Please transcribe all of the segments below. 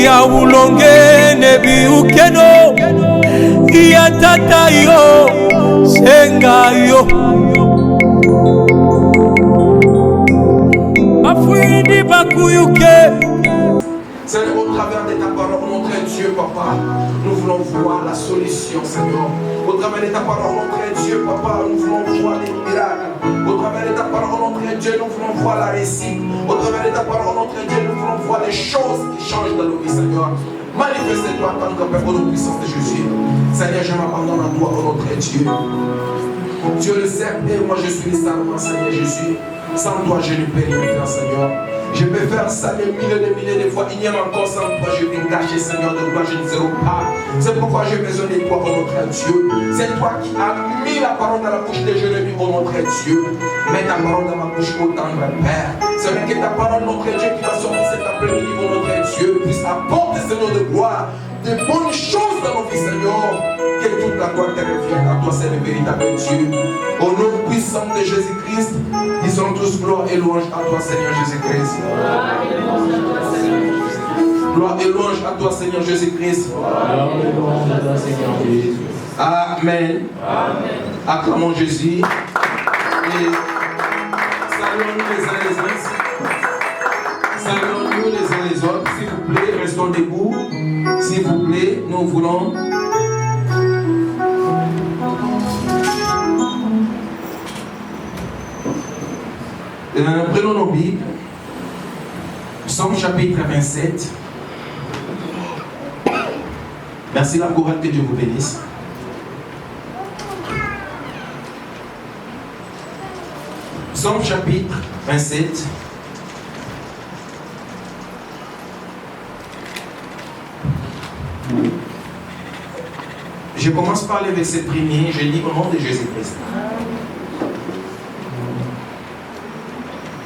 ya ulonge nebi ukeno ya tata yo senga yo afuindi bakuyuke. Seigneur, au travers de ta parole, notre Dieu, Papa, nous voulons voir la solution, Seigneur. Au travers de ta parole, notre Dieu, Papa, nous voulons voir les miracles. Au travers de ta parole, notre Dieu, nous voulons voir la réussite. Au travers de ta parole, notre Dieu, nous voulons voir les choses qui changent dans nos vies, Seigneur. Manifeste-toi en tant que Père, au nom puissance de Jésus. Seigneur, je m'abandonne à toi, au notre Dieu. Dieu le sait, et moi je suis les salments, Seigneur Jésus. Sans toi, je ne peux rien faire, Seigneur. Je peux faire ça des milliers de fois. Il n'y a encore sans toi, je vais gâcher, Seigneur, de toi, je ne serai pas. C'est pourquoi j'ai besoin de toi, oh notre Dieu. C'est toi qui as mis la parole dans la bouche des jeunes filles, oh notre Dieu. Mets ta parole dans ma bouche, oh tendre Père. C'est vrai que ta parole, notre Dieu, qui va sortir cet après-midi, oh notre Dieu, puisse apporter, Seigneur, de gloire, de bonnes choses dans nos vies, Seigneur. Que toute la gloire te revienne à toi, c'est le véritable Dieu. Au nom puissant de Jésus-Christ, disons tous gloire et louange à toi, Seigneur Jésus-Christ. Gloire et louange à toi, Seigneur Jésus-Christ. Amen. Acclamons Jésus. Et saluons-nous les uns les autres. Saluons-nous les uns les autres. S'il vous plaît, restons debout. S'il vous plaît, nous voulons. Prenons nos Bibles. Psaume chapitre 27. Merci la couronne, que Dieu vous bénisse. Psaume chapitre 27. Je commence par les versets premiers. Je lis au nom de Jésus-Christ.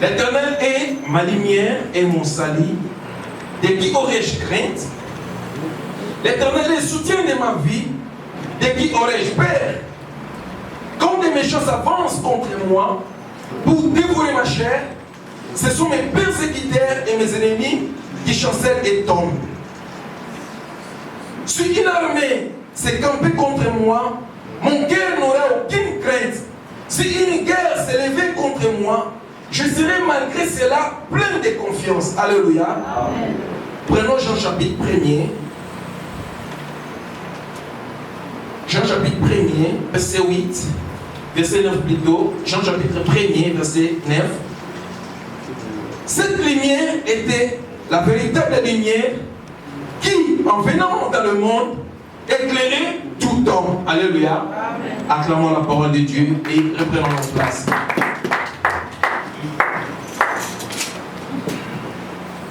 L'Éternel est ma lumière et mon salut. De qui aurais-je crainte? L'Éternel est le soutien de ma vie. De qui aurais-je peur? Quand des méchants avancent contre moi pour dévorer ma chair, ce sont mes persécuteurs et mes ennemis qui chancellent et tombent. Si une armée s'est campée contre moi, mon cœur n'aura aucune crainte. Si une guerre s'est levée contre moi, je serai malgré cela plein de confiance. Alléluia. Amen. Prenons Jean chapitre 1er. Jean chapitre 1er, verset 8. Verset 9 plutôt. Jean chapitre 1er, verset 9. Cette lumière était la véritable lumière qui, en venant dans le monde, éclairait tout homme. Alléluia. Amen. Acclamons la parole de Dieu et reprenons notre place.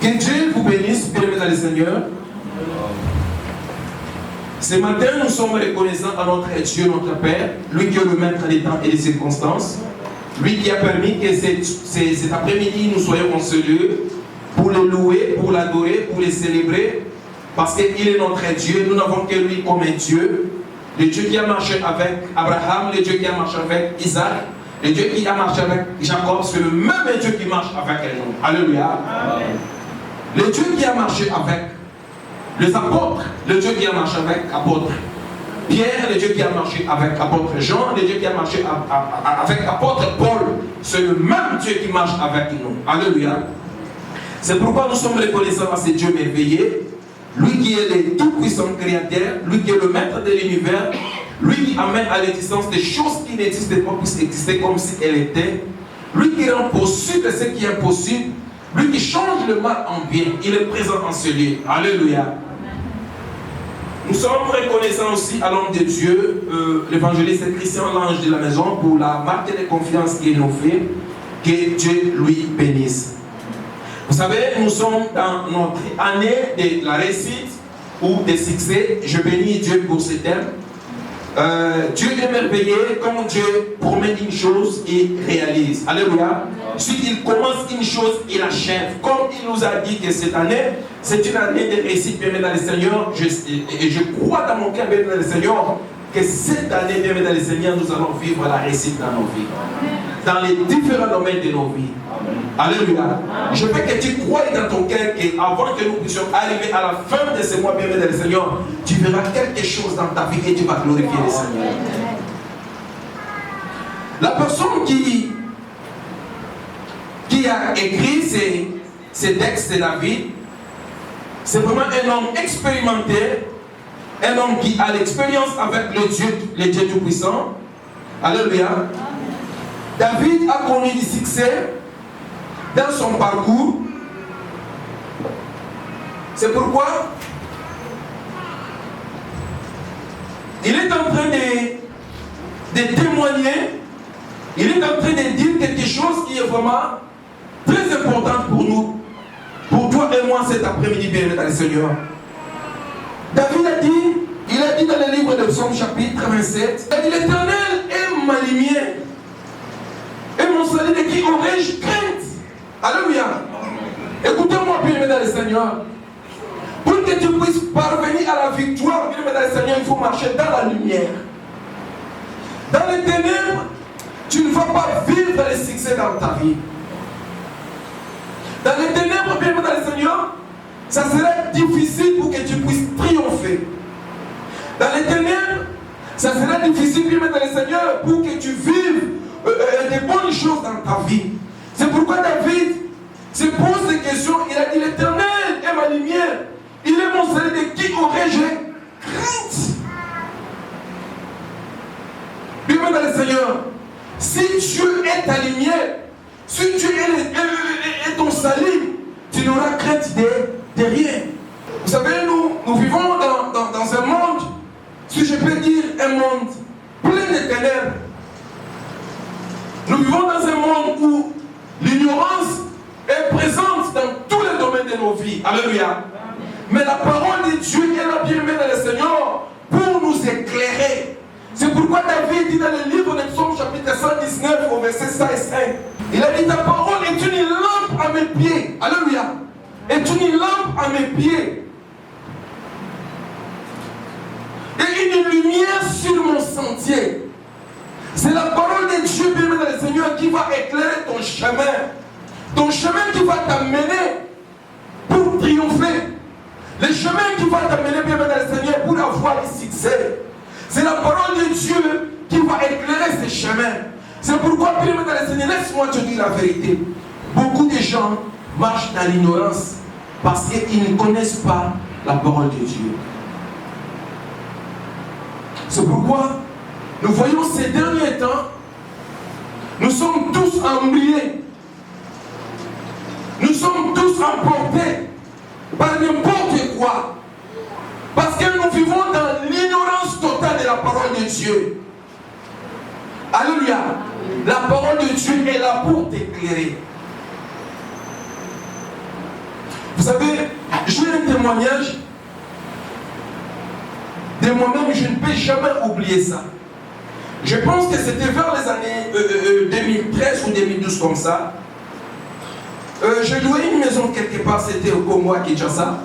Que Dieu vous bénisse, bien-aimés dans le Seigneur. Ce matin, nous sommes reconnaissants à notre Dieu, notre Père, lui qui est le maître des temps et des circonstances, lui qui a permis que cet après-midi, nous soyons en ce lieu pour le louer, pour l'adorer, pour le célébrer, parce qu'il est notre Dieu. Nous n'avons que lui comme un Dieu, le Dieu qui a marché avec Abraham, le Dieu qui a marché avec Isaac, le Dieu qui a marché avec Jacob, c'est le même Dieu qui marche avec nous. Alléluia. Amen. Le Dieu qui a marché avec les apôtres, le Dieu qui a marché avec apôtre Pierre, le Dieu qui a marché avec apôtre Jean, le Dieu qui a marché avec apôtre Paul, c'est le même Dieu qui marche avec nous. Alléluia. C'est pourquoi nous sommes reconnaissants à ce Dieu merveilleux, lui qui est le tout-puissant créateur, lui qui est le maître de l'univers, lui qui amène à l'existence des choses qui n'existaient pas puissent exister comme si elles étaient, lui qui rend possible ce qui est impossible, lui qui change le mal en bien. Il est présent en ce lieu. Alléluia. Nous sommes reconnaissants aussi à l'homme de Dieu, l'évangéliste Christian, l'ange de la maison, pour la marque de confiance qu'il nous fait. Que Dieu lui bénisse. Vous savez, nous sommes dans notre année de la réussite ou des succès. Je bénis Dieu pour ce thème. Dieu est merveilleux. Quand Dieu promet une chose, il réalise. Alléluia. Si il commence une chose, il achève. Comme il nous a dit que cette année, c'est une année de réussite, bien dans le Seigneur. Et je crois dans mon cœur, bien dans le Seigneur, que cette année, bien dans le Seigneur, nous allons vivre la réussite dans nos vies. dans les différents domaines de nos vies. Alléluia. Je veux que tu croies dans ton cœur qu'avant que nous puissions arriver à la fin de ce mois bien-aimé du Seigneur, tu verras quelque chose dans ta vie et tu vas glorifier le Seigneur. La personne qui a écrit ces textes de David, c'est vraiment un homme expérimenté, un homme qui a l'expérience avec le Dieu Tout-Puissant. Alléluia. David a connu du succès dans son parcours. C'est pourquoi il est en train de témoigner, il est en train de dire quelque chose qui est vraiment très important pour nous, pour toi et moi cet après-midi, bien-aimé dans le Seigneur. David il a dit dans le livre de Psaume chapitre 27, il a dit l'Éternel est ma lumière et mon salut, de qui aurais-je crainte? Alléluia. Écoutez-moi, bien-aimé dans le Seigneur. Pour que tu puisses parvenir à la victoire, bien-aimé dans le Seigneur, il faut marcher dans la lumière. Dans les ténèbres, tu ne vas pas vivre le succès dans ta vie. Dans les ténèbres, bien-aimé dans le Seigneur, ça serait difficile pour que tu puisses triompher. Dans les ténèbres, ça serait difficile, bien-aimé dans le Seigneur, pour que tu vives des bonnes choses dans ta vie. C'est pourquoi David se pose des questions. Il a dit l'Éternel est ma lumière. Il est mon salut, de qui aurais-je crainte? Bien-aimé dans le Seigneur, si Dieu est ta lumière, si Dieu est ton salut, tu n'auras crainte de rien. Vous savez, nous vivons dans un monde, si je peux dire, un monde plein de ténèbres. Nous vivons dans un monde où l'ignorance est présente dans tous les domaines de nos vies. Alléluia. Mais la parole de Dieu est là, bien-aimé dans le Seigneur, pour nous éclairer. C'est pourquoi David dit dans le livre de Psaume chapitre 119 au verset 5 et 5, il a dit ta parole est une lampe à mes pieds. Alléluia. Est une lampe à mes pieds. Et une lumière sur mon sentier. C'est la parole de Dieu, bien-aimé dans le Seigneur, qui va éclairer ton chemin. Ton chemin qui va t'amener pour triompher. Le chemin qui va t'amener, bien-aimé dans le Seigneur, pour avoir le succès. C'est la parole de Dieu qui va éclairer ce chemin. C'est pourquoi, bien-aimé dans le Seigneur, laisse-moi te dire la vérité. Beaucoup de gens marchent dans l'ignorance parce qu'ils ne connaissent pas la parole de Dieu. C'est pourquoi nous voyons ces derniers temps, nous sommes tous embrouillés. Nous sommes tous emportés par n'importe quoi. Parce que nous vivons dans l'ignorance totale de la parole de Dieu. Alléluia. La parole de Dieu est là pour t'éclairer. Vous savez, j'ai un témoignage de moi-même, je ne peux jamais oublier ça. Je pense que c'était vers les années 2013 ou 2012 comme ça. J'ai loué une maison quelque part, c'était au Congo à Kinshasa.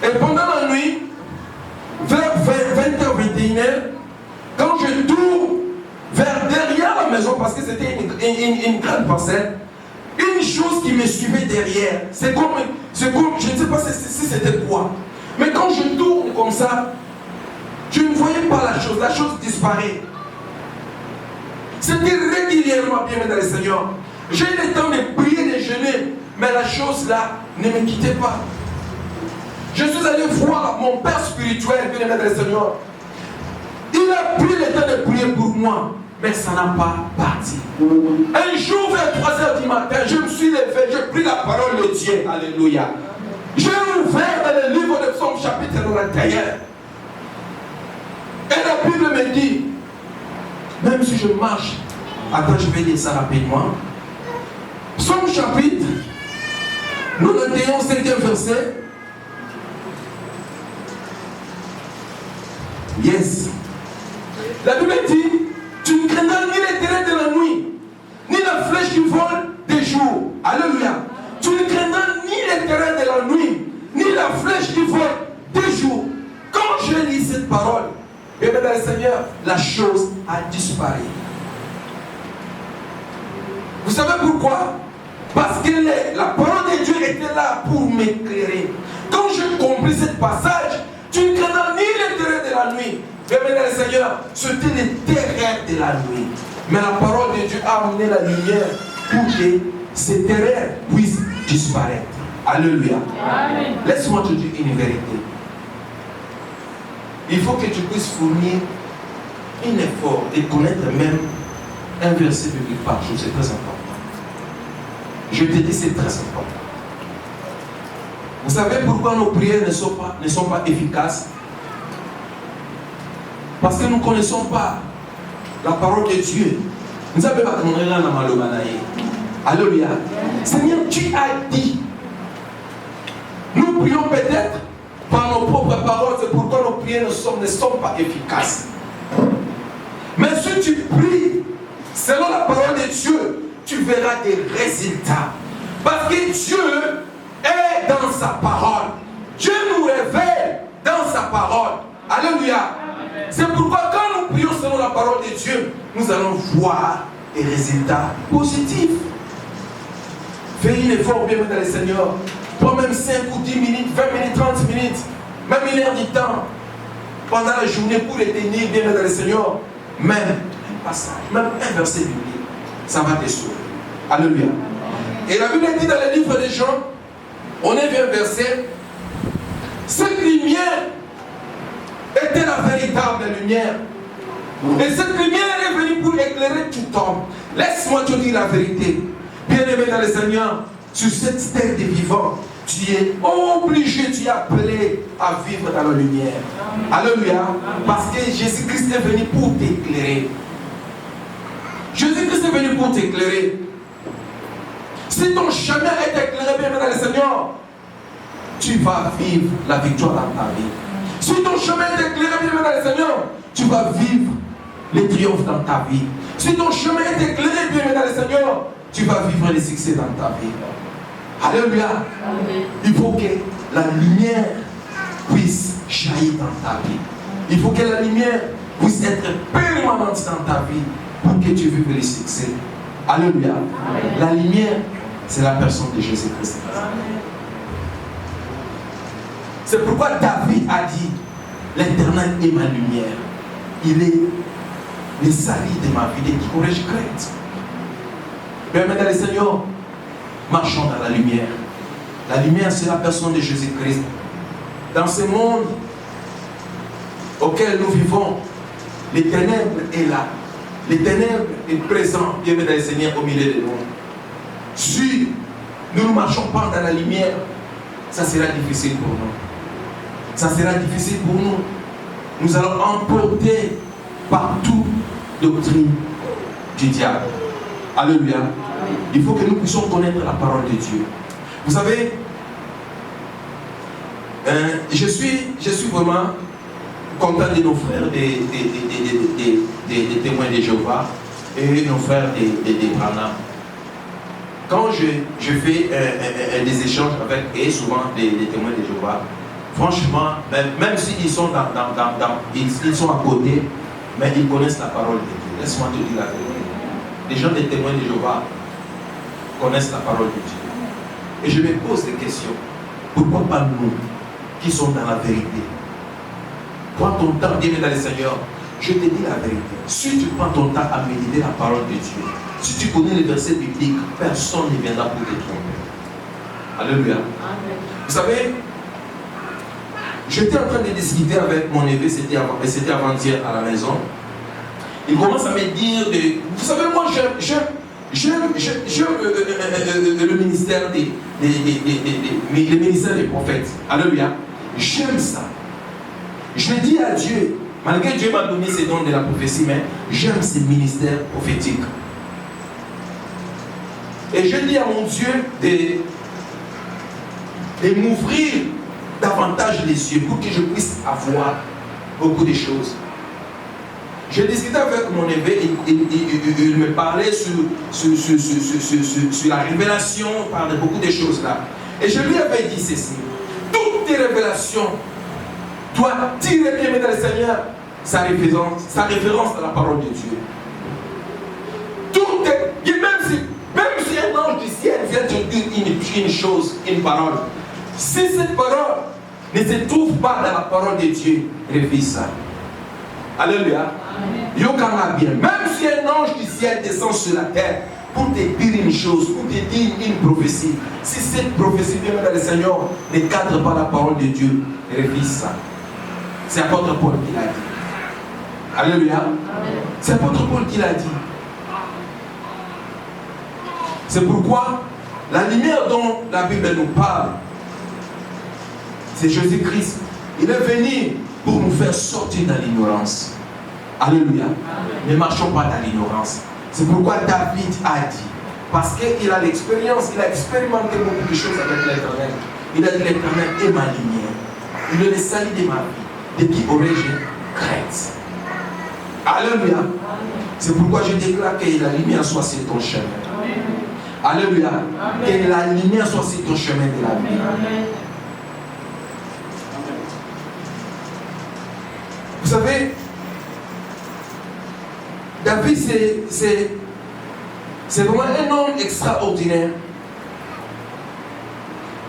Et pendant la nuit, vers 20h, 21h, quand je tourne vers derrière la maison, parce que c'était une grande parcelle, une chose qui me suivait derrière, c'est comme, je ne sais pas si c'était quoi, mais quand je tourne comme ça, je ne voyais pas la chose disparaît. C'était régulièrement, bien dans le Seigneur. J'ai eu le temps de prier, de jeûner, mais la chose là ne me quittait pas. Je suis allé voir mon père spirituel, bien dans le Seigneur. Il a pris le temps de prier pour moi, mais ça n'a pas parti. Un jour vers 3h du matin, je me suis levé, j'ai pris la parole de Dieu. Alléluia. J'ai ouvert dans le livre de Psaume chapitre 91. Et la Bible me dit, même si je marche, attends, je vais lire ça rapidement. Psaume chapitre 91, 5e verset. Yes. La Bible dit, tu ne craindras ni les ténèbres de la nuit, ni la flèche qui vole des jours. Alléluia. Tu ne craindras ni les ténèbres de la nuit, ni la flèche qui vole des jours. Quand je lis cette parole, et bien dans le Seigneur, la chose a disparu. Vous savez pourquoi? Parce que la parole de Dieu était là pour m'éclairer. Quand j'ai compris ce passage, tu ne craindras ni les terreurs de la nuit. Bien-aimé le Seigneur, c'était les terreurs de la nuit. Mais la parole de Dieu a amené la lumière pour que ces terreurs puissent disparaître. Alléluia. Laisse-moi te dire une vérité. Il faut que tu puisses fournir un effort et connaître même un verset biblique par jour. C'est très important. Je te dis, c'est très important. Vous savez pourquoi nos prières ne sont pas efficaces? Parce que nous ne connaissons pas la parole de Dieu. Nous savons pas comment on est. Alléluia. Seigneur, tu as dit. Nous prions peut-être par nos propres paroles, c'est pourquoi nos prières ne sont pas efficaces. Mais si tu pries selon la parole de Dieu, tu verras des résultats. Parce que Dieu est dans sa parole. Dieu nous révèle dans sa parole. Alléluia. C'est pourquoi quand nous prions selon la parole de Dieu, nous allons voir des résultats positifs. Fais un effort, bien dans le Seigneur. Prends même 5 ou 10 minutes, 20 minutes, 30 minutes, même une heure du temps pendant la journée pour les tenir bien dans le Seigneur. Même un passage, même un verset biblique, ça va te sauver. Alléluia. Et la Bible dit dans le livre des Jean, on est vers un verset, cette lumière était la véritable lumière. Et cette lumière est venue pour éclairer tout homme. Laisse-moi te dire la vérité. Bien-aimé dans le Seigneur, sur cette terre des vivants, tu es obligé, tu es appelé à vivre dans la lumière. Alléluia. Parce que Jésus-Christ est venu pour t'éclairer. Jésus-Christ est venu pour t'éclairer. Si ton chemin est éclairé, bien dans le Seigneur, tu vas vivre la victoire dans ta vie. Si ton chemin est éclairé, bien dans le Seigneur, tu vas vivre les triomphes dans ta vie. Si ton chemin est éclairé, bien dans le Seigneur, tu vas vivre les succès dans ta vie. Alléluia. Il faut que la lumière puisse jaillir dans ta vie. Il faut que la lumière puisse être permanente dans ta vie pour que tu vives les succès. Alléluia. La lumière, c'est la personne de Jésus-Christ. C'est pourquoi David a dit, l'Éternel est ma lumière. Il est le salut de ma vie, de qui aurais-je crainte. Bien, maintenant, les Seigneurs, marchons dans la lumière. La lumière, c'est la personne de Jésus-Christ. Dans ce monde auquel nous vivons, les ténèbres est là. Les ténèbres est présent, bien dans le Seigneur, au milieu de nous. Si nous ne marchons pas dans la lumière, ça sera difficile pour nous. Ça sera difficile pour nous. Nous allons emporter partout doctrine du diable. Alléluia. Il faut que nous puissions connaître la parole de Dieu. Vous savez, je suis vraiment content de nos frères des témoins de Jéhovah et nos frères des Branham. Quand je fais des échanges avec eux, souvent des témoins de Jéhovah, franchement, même s'ils sont ils sont à côté, mais ils connaissent la parole de Dieu. Laisse-moi te dire la vérité. Les gens des témoins de Jéhovah connaissent la parole de Dieu. Et je me pose des questions. Pourquoi pas nous, qui sommes dans la vérité? Prends ton temps, bien dans le Seigneur. Je te dis la vérité. Si tu prends ton temps à méditer la parole de Dieu, si tu connais les versets bibliques, personne ne viendra pour te tromper. Alléluia. Amen. Vous savez, j'étais en train de discuter avec mon neveu, c'était avant-hier à la maison. Il commence à me dire, vous savez, moi j'aime le ministère le ministère des prophètes. Alléluia. J'aime ça. Je dis à Dieu, malgré Dieu m'a donné ces dons de la prophétie, mais j'aime ces ministères prophétiques. Et je dis à mon Dieu de m'ouvrir davantage les yeux pour que je puisse avoir beaucoup de choses. J'ai discuté avec mon évêque, il me parlait sur la révélation, il parlait de beaucoup de choses là. Et je lui avais dit ceci, toutes tes révélations doivent tirer bien dans le Seigneur sa référence à la parole de Dieu. Même dire une chose, une parole. Si cette parole ne se trouve pas dans la parole de Dieu, refuse ça. Alléluia. Yokanga bien. Même si un ange du ciel descend sur la terre pour te dire une chose, pour te dire une prophétie, si cette prophétie vient dans le Seigneur ne cadre pas la parole de Dieu, refuse ça. C'est apôtre Paul qui l'a dit. Alléluia. C'est apôtre Paul qui l'a dit. C'est pourquoi la lumière dont la Bible nous parle, c'est Jésus-Christ. Il est venu pour nous faire sortir de l'ignorance. Alléluia. Ne marchons pas dans l'ignorance. C'est pourquoi David a dit, parce qu'il a l'expérience, il a expérimenté beaucoup de choses avec l'Éternel. Il a dit, l'Éternel est ma lumière. Il est le salut de ma vie. De qui aurais-je crainte? Alléluia. C'est pourquoi je déclare que la lumière soit sur ton chemin. Alléluia. Que la lumière soit sur ton chemin de la vie. Vous savez, David, c'est vraiment un homme extraordinaire.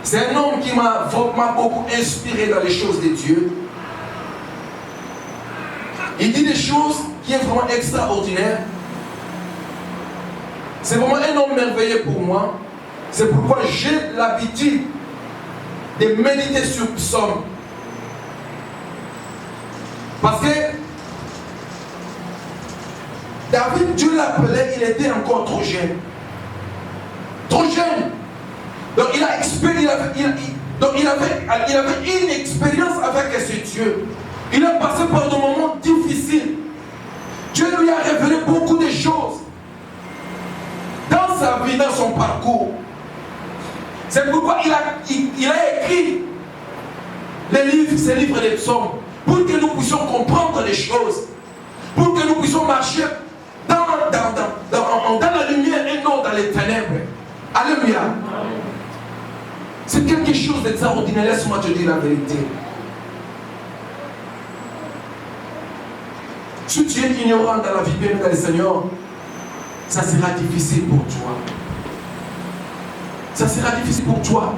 C'est un homme qui m'a beaucoup inspiré dans les choses de Dieu. Il dit des choses qui sont vraiment extraordinaires. C'est vraiment un homme merveilleux pour moi. C'est pourquoi j'ai l'habitude de méditer sur le psaume. Parce que David, Dieu l'appelait, il était encore trop jeune. Trop jeune. Donc il avait une expérience avec ce Dieu. Il a passé par des moments difficiles. Dieu lui a révélé beaucoup de choses dans sa vie, dans son parcours. C'est pourquoi il a écrit ces livres des psaumes, pour que nous puissions comprendre les choses, pour que nous puissions marcher dans la lumière et non dans les ténèbres. Alléluia. C'est quelque chose d'extraordinaire. Laisse-moi te dire la vérité. Si tu es ignorant dans la vie bien dans le Seigneur, ça sera difficile pour toi. Ça sera difficile pour toi.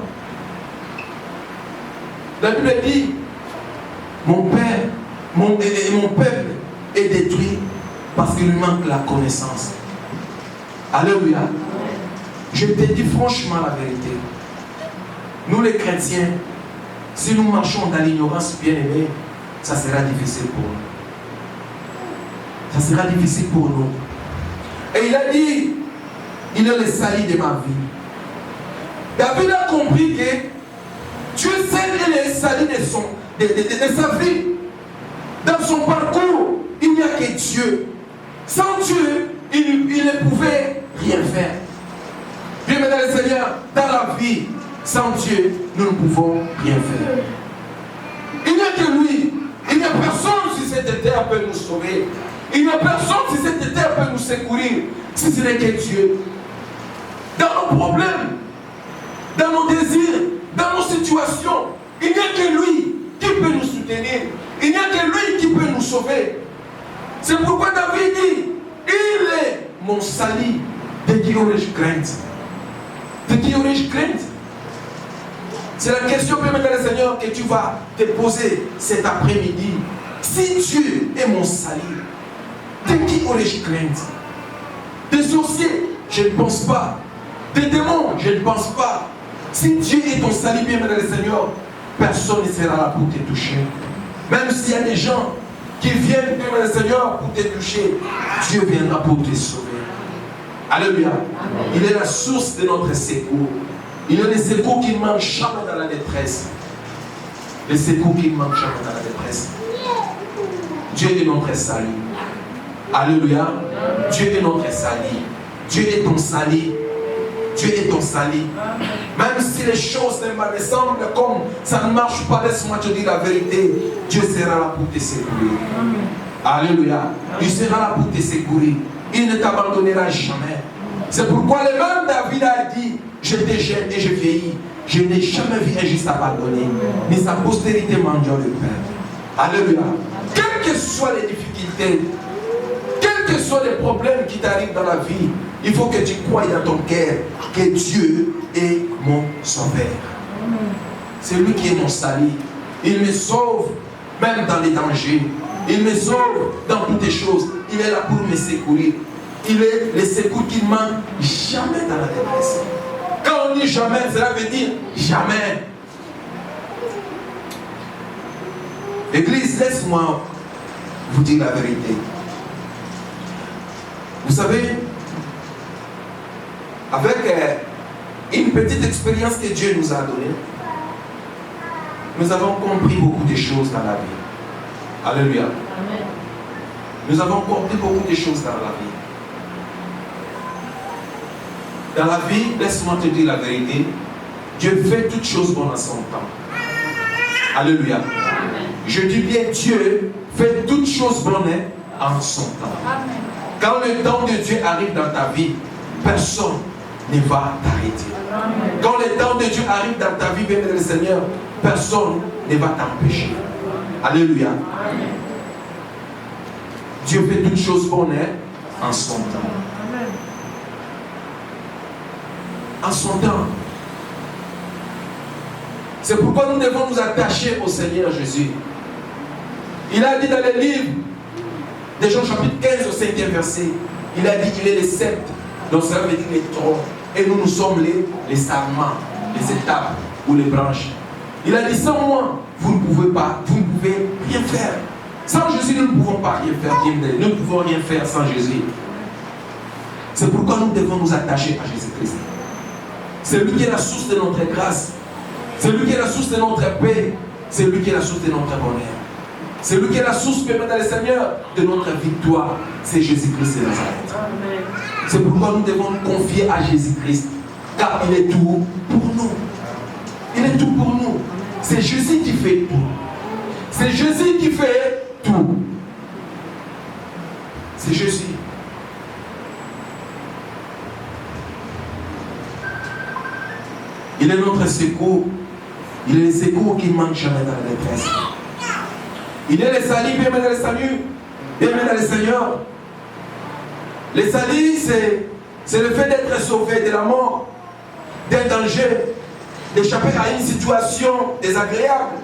La Bible dit, mon peuple est détruit parce qu'il lui manque la connaissance. Alléluia. Je te dis franchement la vérité. Nous les chrétiens, si nous marchons dans l'ignorance, bien aimé, ça sera difficile pour nous. Ça sera difficile pour nous. Et il a dit, il est le salut de ma vie. David a compris que Dieu seul est le salut de sa vie. Dans son parcours, il n'y a que Dieu. Sans Dieu, il ne pouvait rien faire. Bien, mesdames et seigneurs, dans la vie, sans Dieu, nous ne pouvons rien faire. Il n'y a que lui. Il n'y a personne si cette terre peut nous sauver. Il n'y a personne si cette terre peut nous secourir, si ce n'est que Dieu. Dans nos problèmes, dans nos désirs, dans nos situations, il n'y a que lui qui peut nous soutenir. Il n'y a que lui qui peut nous sauver. C'est pourquoi David dit, il est mon salut. De qui aurais-je crainte? De qui aurais-je crainte? C'est la question, bien dans le Seigneur, que tu vas te poser cet après-midi. Si Dieu est mon salut, de qui aurais-je crainte? Des sorciers, je ne pense pas. Des démons, je ne pense pas. Si Dieu est ton salut, bien dans le Seigneur, personne ne sera là pour te toucher. Même s'il y a des gens qui viennent, bien dans le Seigneur, pour te toucher, Dieu viendra pour te sauver. Alléluia. Il est la source de notre secours. Il est le secours qui ne manque jamais dans la détresse. Le secours qui ne manque jamais dans la détresse. Dieu est notre salut. Alléluia. Dieu est notre salut. Dieu est ton salut. Dieu est ton salut. Même si les choses me semblent comme ça ne marche pas, laisse-moi te dire la vérité. Dieu sera là pour te secourir. Alléluia. Il sera là pour te secourir. Il ne t'abandonnera jamais. C'est pourquoi le même David a dit, j'étais jeune et je vieillis. Je n'ai jamais vu un juste abandonné, ni sa postérité mendiant le pain. Alléluia. Quelles que soient les difficultés, quelles que soient les problèmes qui t'arrivent dans la vie, il faut que tu croies dans ton cœur que Dieu est mon sauveur. C'est lui qui est mon salut. Il me sauve même dans les dangers. Il me sauve dans toutes les choses. Il est là pour me secourir. Il est le secours qui ne manque jamais dans la détresse. Quand on dit jamais, cela veut dire jamais. Église, laisse-moi vous dire la vérité. Vous savez, avec une petite expérience que Dieu nous a donnée, nous avons compris beaucoup de choses dans la vie. Alléluia. Amen. Nous avons compris beaucoup de choses dans la vie. Dans la vie, laisse-moi te dire la vérité, Dieu fait toutes choses bonnes à son temps. Alléluia. Amen. Je dis bien, Dieu fait toutes choses bonnes en son temps. Amen. Quand le temps de Dieu arrive dans ta vie, personne ne va t'arrêter. Quand le temps de Dieu arrive dans ta vie, bien le Seigneur, personne ne va t'empêcher. Alléluia. Amen. Dieu fait toutes choses bonnes en son temps. Amen. En son temps. C'est pourquoi nous devons nous attacher au Seigneur Jésus. Il a dit dans le livre de Jean chapitre 15 au 5e verset, il a dit qu'il est le sceptre, donc cela veut dire les troncs. Et nous sommes les sarments, les étapes ou les branches. Il a dit, sans moi, vous ne pouvez pas, vous ne pouvez rien faire. Sans Jésus, nous ne pouvons pas rien faire. Nous ne pouvons rien faire sans Jésus. C'est pourquoi nous devons nous attacher à Jésus-Christ. C'est lui qui est la source de notre grâce. C'est lui qui est la source de notre paix. C'est lui qui est la source de notre bonheur. C'est lui qui est la source, permettant le Seigneur, de notre victoire. C'est Jésus-Christ de Nazareth. C'est pourquoi nous devons nous confier à Jésus-Christ. Car il est tout pour nous. Il est tout pour nous. C'est Jésus qui fait tout. C'est Jésus qui fait tout. C'est Jésus. Il est notre secours. Il est le secours qui ne manque jamais dans la détresse. Il est le salut, bien dans le salut, bien dans le Seigneur. Le salut, c'est le fait d'être sauvé de la mort, d'un danger, d'échapper à une situation désagréable,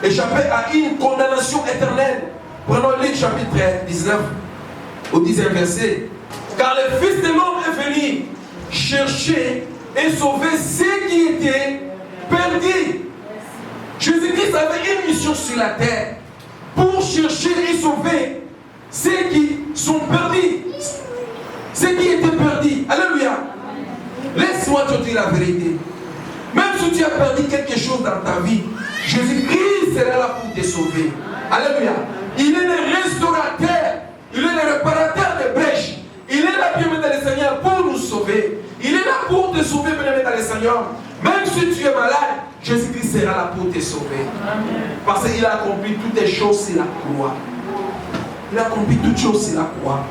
échapper à une condamnation éternelle. Prenons Luc chapitre 19, au 10e verset. Car le Fils de l'homme est venu chercher et sauver ceux qui étaient perdus. Jésus-Christ avait une mission sur la terre pour chercher et sauver ceux qui sont perdus. Ceux qui étaient perdus. Alléluia. Laisse-moi te dire la vérité. Même si tu as perdu quelque chose dans ta vie, Jésus-Christ sera là pour te sauver. Alléluia. Il est le restaurateur. Il est le réparateur des brèches. Il est là, bien dans le Seigneur, pour nous sauver. Il est là pour te sauver, bien dans le Seigneur. Même si tu es malade, Jésus-Christ sera là pour te sauver. Amen. Parce qu'il a accompli toutes les choses sur la croix. Il a accompli toutes choses sur la croix.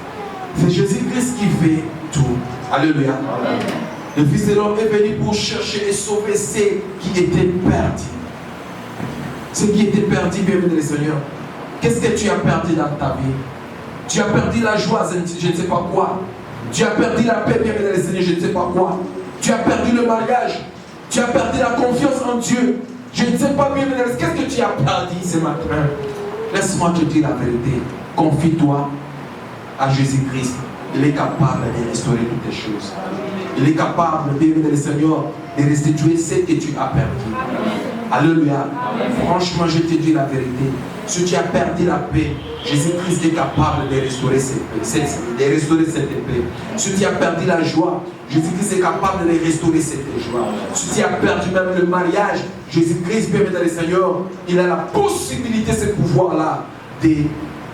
C'est Jésus-Christ qui fait tout. Alléluia. Amen. Le Fils de l'homme est venu pour chercher et sauver ceux qui étaient perdus. Ceux qui étaient perdus, bien le Seigneur. Qu'est-ce que tu as perdu dans ta vie? Tu as perdu la joie, je ne sais pas quoi. Tu as perdu la paix, bien le Seigneur, je ne sais pas quoi. Tu as perdu le mariage. Tu as perdu la confiance en Dieu. Je ne sais pas bien, qu'est-ce que tu as perdu ce matin? Laisse-moi te dire la vérité. Confie-toi à Jésus-Christ. Il est capable de restaurer toutes les choses. Il est capable, bien le Seigneur, de restituer ce que tu as perdu. Alléluia. Franchement, je te dis la vérité. Si tu as perdu la paix, Jésus-Christ est capable de restaurer cette paix. Si tu as perdu la joie, Jésus-Christ est capable de restaurer cette joie. Si tu as perdu même le mariage, Jésus-Christ, bien dans le Seigneur, il a la possibilité, ce pouvoir-là, de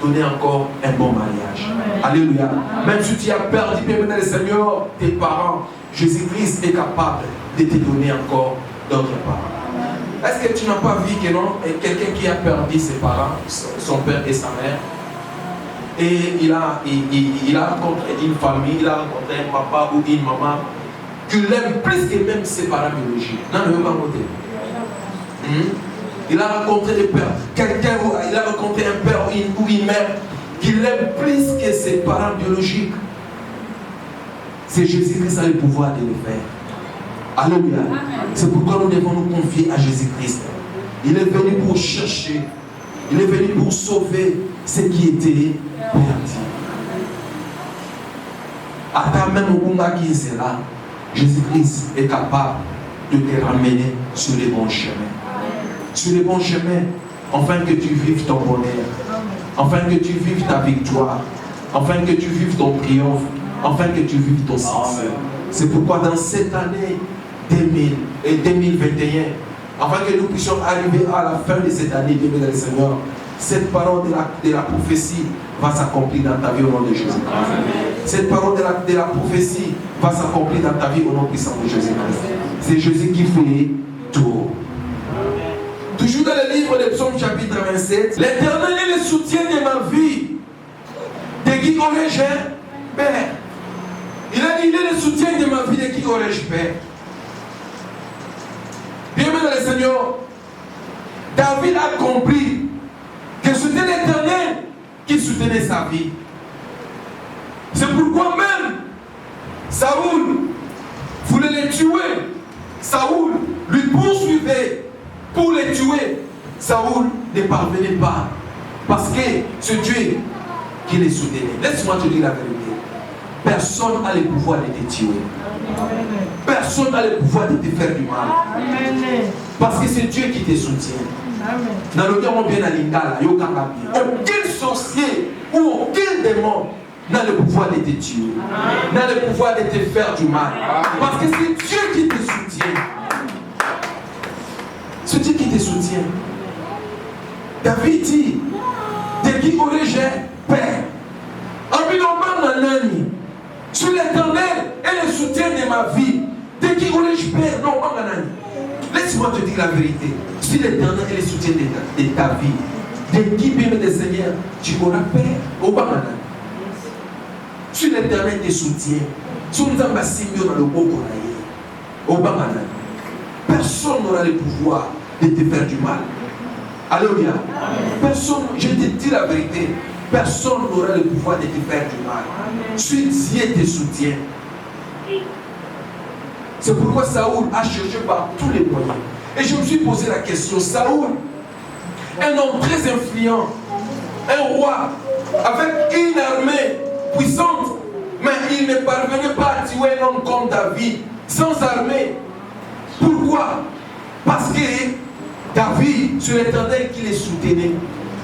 donner encore un bon mariage. Alléluia. Même si tu as perdu, bien dans le Seigneur, tes parents, Jésus-Christ est capable de te donner encore d'autres parents. Est-ce que tu n'as pas vu que non, quelqu'un qui a perdu ses parents, son père et sa mère, et il a rencontré une famille, il a rencontré un papa ou une maman qui l'aime plus que même ses parents biologiques. Non, ne veut pas voter. Il a rencontré des pères, il a rencontré un père ou une mère qu'il aime plus que ses parents biologiques. C'est Jésus-Christ qui a le pouvoir de le faire. Alléluia. C'est pourquoi nous devons nous confier à Jésus-Christ. Il est venu pour chercher. Il est venu pour sauver ce qui était perdu. Attends même au combat qui est là. Jésus-Christ est capable de te ramener sur les bons chemins. Sur les bons chemins, afin que tu vives ton bonheur, afin que tu vives ta victoire, afin que tu vives ton triomphe, afin que tu vives ton succès. C'est pourquoi dans cette année 2021, afin que nous puissions arriver à la fin de cette année, bien le Seigneur, cette parole de la prophétie va s'accomplir dans ta vie au nom de Jésus. Cette parole de la prophétie va s'accomplir dans ta vie au nom puissant de Jésus-Christ. C'est Jésus qui fait tout. Toujours dans le livre de Psaume chapitre 27, l'Éternel est le soutien de ma vie. De qui aurais-je peur? Il a dit, il est le soutien de ma vie, de qui aurais-je peur? Bien-aimé dans le Seigneur, David a compris que c'était l'Éternel qui soutenait sa vie. C'est pourquoi même Saoul voulait le tuer. Saoul lui poursuivait pour le tuer. Saoul ne parvenait pas parce que c'est Dieu qui les soutenait. Laisse-moi te dire la vérité. Personne n'a le pouvoir de te tuer. Personne n'a le pouvoir de te faire du mal. Parce que c'est Dieu qui te soutient. Dans le monde bien à l'Indala, aucun sorcier ou aucun démon n'a le pouvoir de te tuer, n'a le pouvoir de te faire du mal. Parce que c'est Dieu qui te soutient. C'est Dieu qui te soutient. David dit, de qui aurais-je peur? Sur l'Éternel est le soutien de ma vie. De qui aurais-je peur? Non, laisse-moi te dire la vérité. Si l'Éternel est le soutien de ta vie, de qui bien le Seigneur, tu auras peur? Si l'Éternel te soutient, si nous avons dans le beau personne n'aura le pouvoir de te faire du mal. Alléluia. Personne, je te dis la vérité, personne n'aura le pouvoir de te faire du mal. Si Dieu te soutient. C'est pourquoi Saoul a cherché par tous les moyens. Et je me suis posé la question, Saoul, un homme très influent, un roi, avec une armée puissante, mais il ne parvenait pas à tuer un homme comme David, sans armée. Pourquoi? Parce que David, c'est l'Éternel qui les soutenait.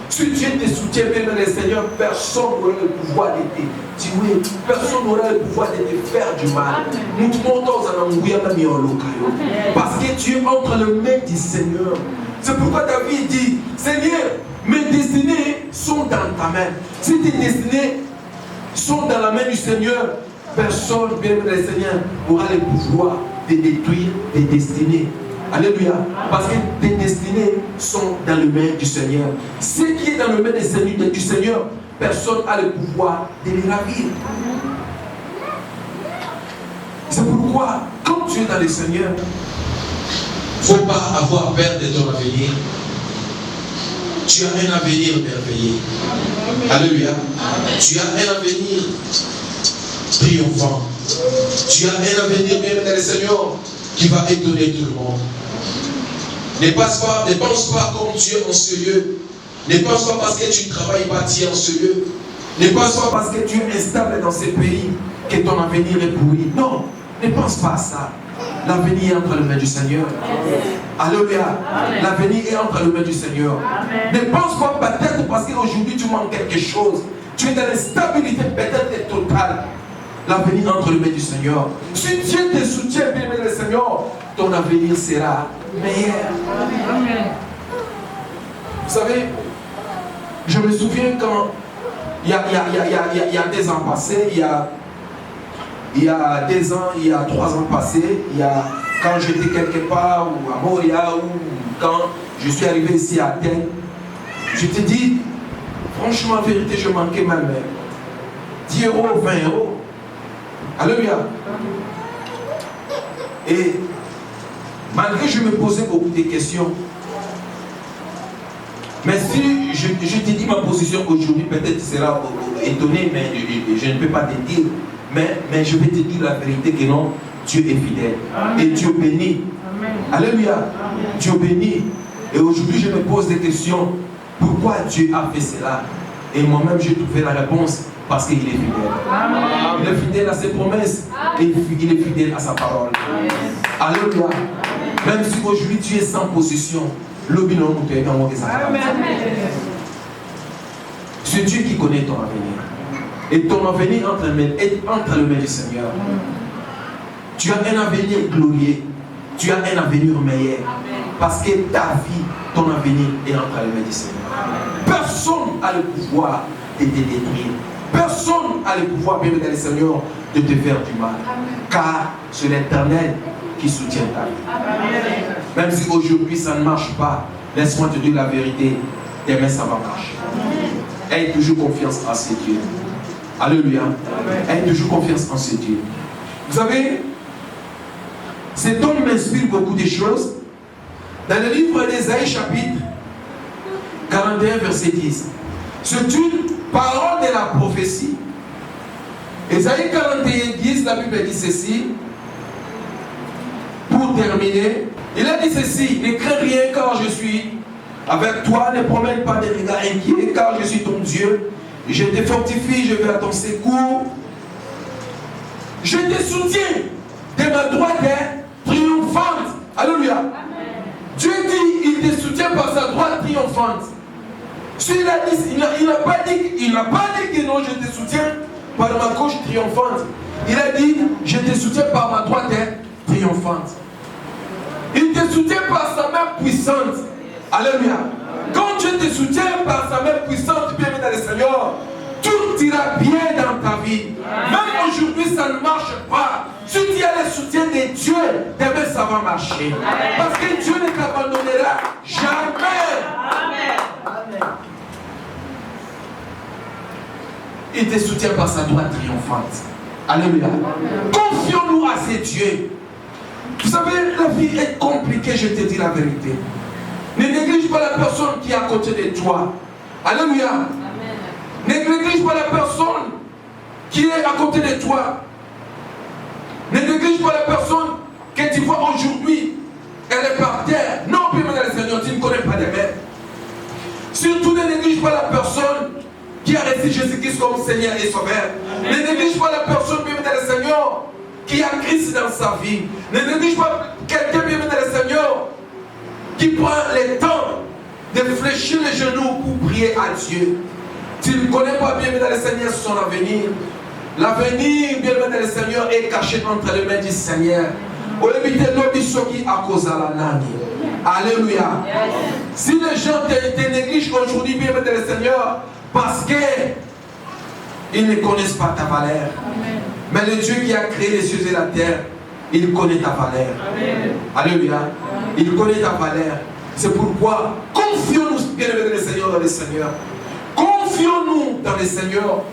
Si Dieu te soutient, même le Seigneur, personne n'aura le pouvoir de te tuer, personne n'aura le pouvoir de te faire du mal. Parce que tu es entre les mains du Seigneur. C'est pourquoi David dit, Seigneur, mes destinées sont dans ta main. Si tes destinées sont dans la main du Seigneur, personne, bien le Seigneur, aura le pouvoir de détruire tes destinées. Alléluia. Parce que tes destinées sont dans les mains du Seigneur. Ce qui est dans les mains du Seigneur, personne n'a le pouvoir de les ravir. C'est pourquoi, quand tu es dans le Seigneur, il ne faut pas avoir peur de ton avenir. Tu as un avenir merveilleux. Alléluia. Tu as un avenir triomphant. Tu as un avenir bien dans le Seigneur qui va étonner tout le monde. Ne pense pas comme tu es anxieux. Ne pense pas parce que tu ne travailles pas, tu es anxieux. Ne pense pas parce que tu es instable dans ce pays que ton avenir est pourri. Non, ne pense pas à ça. L'avenir est entre les mains du Seigneur. Alléluia. L'avenir est entre les mains du Seigneur. Ne pense pas peut-être parce qu'aujourd'hui tu manques quelque chose. Tu es dans l'instabilité peut-être totale. L'avenir entre les mains du Seigneur. Si Dieu te soutient, bien le Seigneur, ton avenir sera meilleur. Vous savez, je me souviens quand il y a des ans passés, il y a 2 ans, il y a 3 ans passés, quand j'étais quelque part, ou à Montréal, ou quand je suis arrivé ici à Athènes, je te dis, franchement, en vérité, je manquais ma mère. 10 euros, 20 euros. Alléluia. Et malgré que je me posais beaucoup de questions, Mais si je te dis ma position aujourd'hui, peut-être tu seras étonné, mais je ne peux pas te dire. Mais je vais te dire la vérité que non, Dieu est fidèle. Amen. Et Dieu bénit. Amen. Alléluia. Amen. Dieu bénit. Et aujourd'hui, je me pose des questions. Pourquoi Dieu a fait cela? Et moi-même, j'ai trouvé la réponse. Parce qu'il est fidèle. Amen. Il est fidèle à ses promesses. Et il est fidèle à sa parole. Amen. Alléluia. Amen. Même si aujourd'hui tu es sans possession, le bilan nous est dans mon désastre. C'est Dieu qui connaît ton avenir. Et ton avenir est entre les mains du Seigneur. Tu as un avenir glorieux. Tu as un avenir meilleur. Parce que ta vie, ton avenir est entre les mains du Seigneur. Personne n'a le pouvoir de te détruire. Personne n'a le pouvoir, bien le Seigneur, de te faire du mal. Car c'est l'Éternel qui soutient ta vie. Même si aujourd'hui ça ne marche pas, laisse-moi te dire la vérité. Demain ça va marcher. Aie toujours confiance en ce Dieu. Alléluia. Aie toujours confiance en ce Dieu. Vous savez, cet homme m'inspire beaucoup de choses. Dans le livre d'Ésaïe, chapitre 41, verset 10. C'est une parole de la prophétie. Ésaïe 41, 10, la Bible dit ceci. Pour terminer, il a dit ceci: ne crains rien car je suis avec toi, ne promène pas des regards inquiets car je suis ton Dieu. Je te fortifie, je vais à ton secours. Je te soutiens de ma droite triomphante. Alléluia. Amen. Dieu dit, il te soutient par sa droite triomphante. Il n'a pas dit que non, je te soutiens par ma gauche triomphante. Il a dit, je te soutiens par ma droite triomphante. Il te soutient par sa main puissante. Alléluia. Quand Dieu te soutient par sa main puissante, bien dans le Seigneur, tout ira bien dans ta vie. Même aujourd'hui, ça ne marche pas. Si tu as le soutien de Dieu, demain ça va marcher. Parce que Dieu ne t'abandonnera jamais. Amen. Il te soutient par sa droite triomphante. Alléluia. Confions-nous à ces dieux. Vous savez, la vie est compliquée, je te dis la vérité. Ne néglige pas la personne qui est à côté de toi. Alléluia. Amen. Ne néglige pas la personne qui est à côté de toi. Ne néglige pas la personne que tu vois aujourd'hui. Elle est par terre. Non, puis maintenant le Seigneur, tu ne connais pas les mères. Surtout ne néglige pas la personne qui a reçu Jésus-Christ comme Seigneur et Sauveur. Ne néglige pas la personne, bien maintenant le Seigneur, qui a Christ dans sa vie. Ne néglige pas quelqu'un, bien maintenant le Seigneur, qui prend le temps de fléchir les genoux pour prier à Dieu. Tu ne connais pas bien dans le Seigneur son avenir. L'avenir, bien dans le Seigneur, est caché entre les mains du Seigneur. Alléluia. Si les gens te négligent aujourd'hui, bien dans le Seigneur, parce qu'ils ne connaissent pas ta valeur. Mais le Dieu qui a créé les cieux et la terre, il connaît ta valeur. Amen. Alléluia. Amen. Il connaît ta valeur. C'est pourquoi confions-nous bien dans le Seigneur, dans le Seigneur. Confions-nous dans le Seigneur.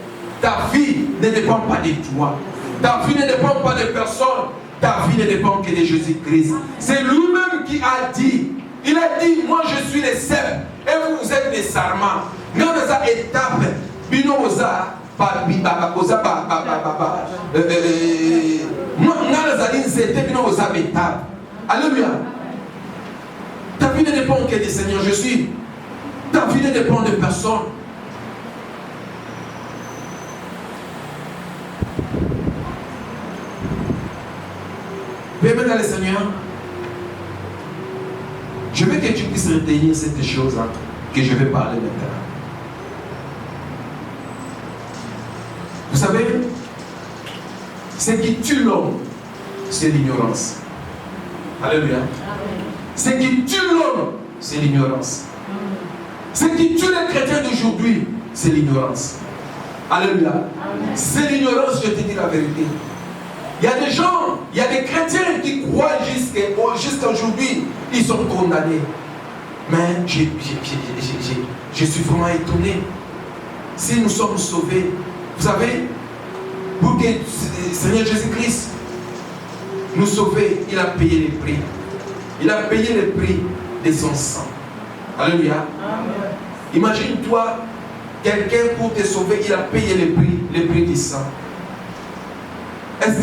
Ta vie ne dépend pas de toi. Ta vie ne dépend pas de personne. Ta vie ne dépend que de Jésus-Christ. C'est lui-même qui a dit. Il a dit, moi je suis le cep et vous êtes les sarments. Nous avons une étape. Binoza. Alléluia. Ta vie ne dépend que du Seigneur. Je suis. Ta vie ne dépend de personne. Bien-aimé dans le Seigneur, je veux que tu puisses retenir cette chose que je vais parler maintenant. Vous savez, ce qui tue l'homme, c'est l'ignorance. Alléluia. Ce qui tue l'homme, c'est l'ignorance. Ce qui tue les chrétiens d'aujourd'hui, c'est l'ignorance. Alléluia. C'est l'ignorance, je te dis la vérité. Il y a des gens, il y a des chrétiens qui croient jusqu'à aujourd'hui, ils sont condamnés. Mais je suis vraiment étonné. Si nous sommes sauvés, vous savez, pour que le Seigneur Jésus-Christ nous sauve, il a payé le prix. Il a payé le prix de son sang. Alléluia. Amen. Imagine-toi, quelqu'un pour te sauver, il a payé le prix du sang. Est-ce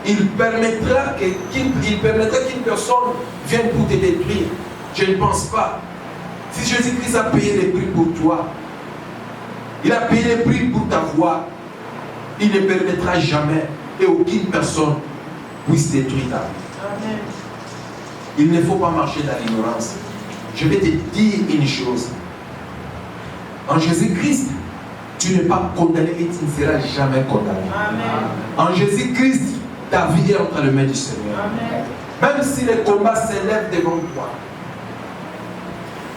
qu'il permettra qu'une personne vienne pour te détruire? Je ne pense pas. Si Jésus-Christ a payé le prix pour toi, il a payé le prix pour ta voix, il ne permettra jamais et aucune personne puisse détruire ta vie. Amen. Il ne faut pas marcher dans l'ignorance. Je vais te dire une chose. En Jésus-Christ, tu n'es pas condamné et tu ne seras jamais condamné. Amen. En Jésus-Christ, ta vie est entre les mains du Seigneur. Amen. Même si les combats s'élèvent devant toi,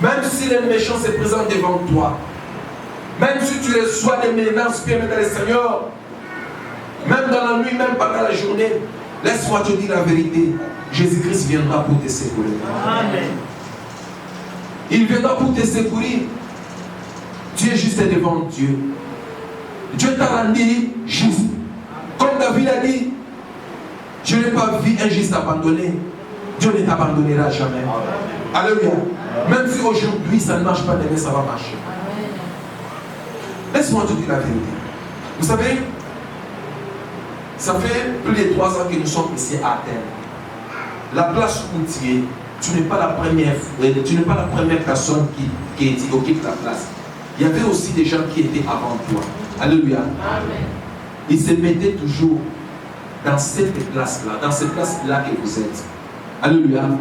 même si les méchants se présentent devant toi, même si tu reçois des menaces, bien dans le Seigneur, même dans la nuit, même pendant la journée, laisse-moi te dire la vérité. Jésus-Christ viendra pour te secourir. Amen. Il viendra pour te secourir. Tu es juste devant Dieu. Dieu t'a rendu juste. Comme David a dit, je n'ai pas vu un juste abandonné. Dieu ne t'abandonnera jamais. Alléluia. Même si aujourd'hui ça ne marche pas, demain ça va marcher. Laisse-moi te dire la vérité. Vous savez, ça fait plus de 3 ans que nous sommes ici à Athènes. La place où tu es, tu n'es pas la première personne qui occupe la place. Il y avait aussi des gens qui étaient avant toi. Alléluia. Amen. Ils se mettaient toujours dans cette place-là, dans cette place-là que vous êtes. Alléluia. Amen.